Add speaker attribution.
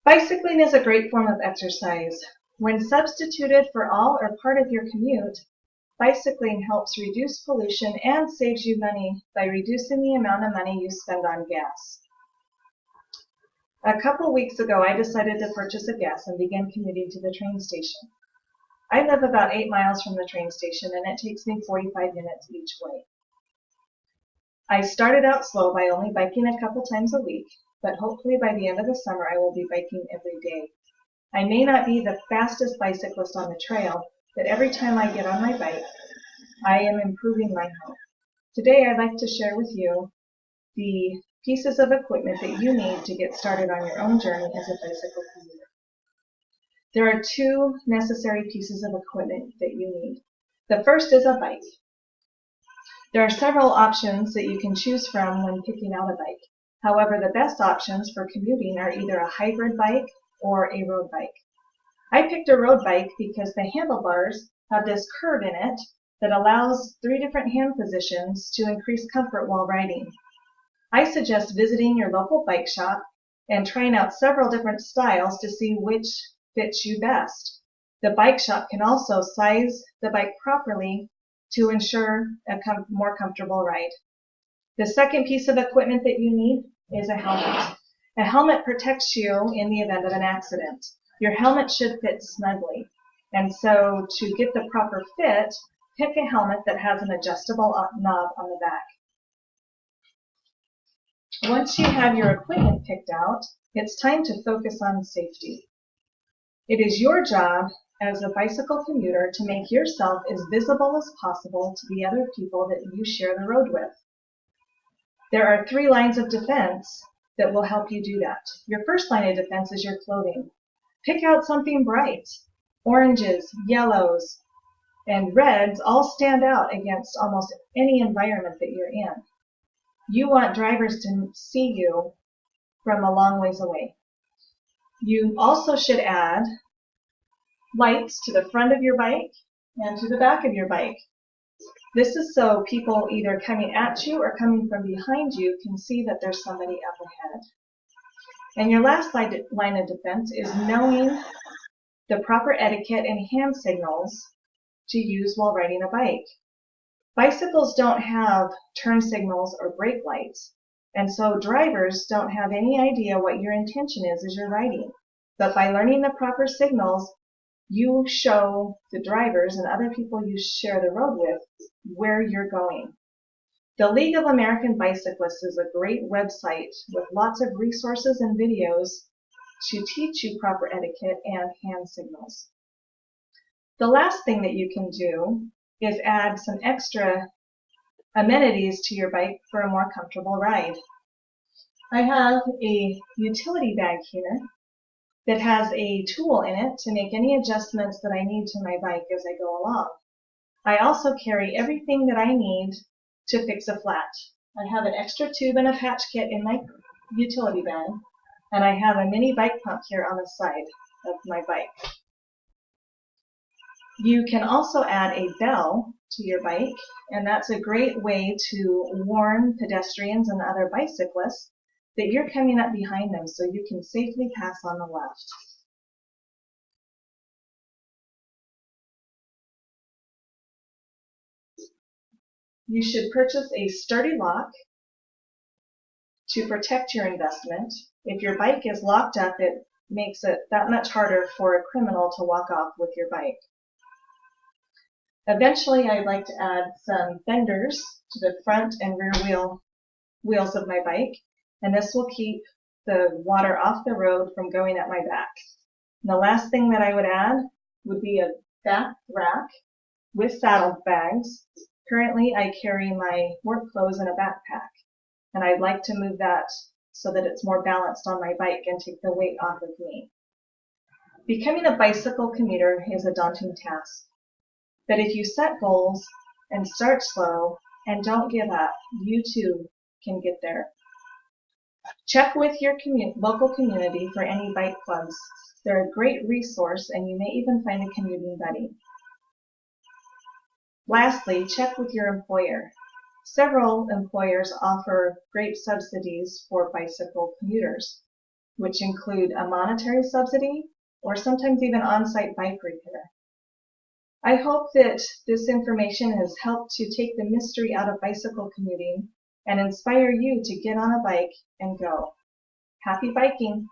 Speaker 1: Bicycling is a great form of exercise. When substituted for all or part of your commute, bicycling helps reduce pollution and saves you money by reducing the amount of money you spend on gas. A couple weeks ago, I decided to purchase a gas and began commuting to the train station. I live about 8 miles from the train station, and it takes me 45 minutes each way. I started out slow by only biking a couple times a week, but hopefully by the end of the summer I will be biking every day. I may not be the fastest bicyclist on the trail, but every time I get on my bike, I am improving my health. Today I'd like to share with you the pieces of equipment that you need to get started on your own journey as a bicycle commuter. There are two necessary pieces of equipment that you need. The first is a bike. There are several options that you can choose from when picking out a bike. However, the best options for commuting are either a hybrid bike or a road bike. I picked a road bike because the handlebars have this curve in it that allows 3 different hand positions to increase comfort while riding. I suggest visiting your local bike shop and trying out several different styles to see which fits you best. The bike shop can also size the bike properly to ensure a more comfortable ride. The second piece of equipment that you need is a helmet. A helmet protects you in the event of an accident. Your helmet should fit snugly. And so to get the proper fit, pick a helmet that has an adjustable knob on the back. Once you have your equipment picked out, it's time to focus on safety. It is your job as a bicycle commuter to make yourself as visible as possible to the other people that you share the road with. There are 3 lines of defense that will help you do that. Your first line of defense is your clothing. Pick out something bright. Oranges, yellows, and reds all stand out against almost any environment that you're in. You want drivers to see you from a long ways away. You also should add lights to the front of your bike and to the back of your bike. This is so people either coming at you or coming from behind you can see that there's somebody up ahead. And your last line of defense is knowing the proper etiquette and hand signals to use while riding a bike. Bicycles don't have turn signals or brake lights, and so drivers don't have any idea what your intention is as you're riding. But by learning the proper signals, you show the drivers and other people you share the road with where you're going. The League of American Bicyclists is a great website with lots of resources and videos to teach you proper etiquette and hand signals. The last thing that you can do is add some extra amenities to your bike for a more comfortable ride. I have a utility bag here that has a tool in it to make any adjustments that I need to my bike as I go along. I also carry everything that I need to fix a flat. I have an extra tube and a patch kit in my utility bag, and I have a mini bike pump here on the side of my bike. You can also add a bell to your bike, and that's a great way to warn pedestrians and other bicyclists that you're coming up behind them so you can safely pass on the left. You should purchase a sturdy lock to protect your investment. If your bike is locked up, it makes it that much harder for a criminal to walk off with your bike. Eventually, I'd like to add some fenders to the front and rear wheels of my bike, and this will keep the water off the road from going up my back. And the last thing that I would add would be a back rack with saddle bags. Currently, I carry my work clothes in a backpack, and I'd like to move that so that it's more balanced on my bike and take the weight off of me. Becoming a bicycle commuter is a daunting task, but if you set goals and start slow and don't give up, you too can get there. Check with your local community for any bike clubs. They're a great resource, and you may even find a commuting buddy. Lastly, check with your employer. Several employers offer great subsidies for bicycle commuters. which include a monetary subsidy or sometimes even on-site bike repair. I hope that this information has helped to take the mystery out of bicycle commuting and inspire you to get on a bike and go. Happy biking!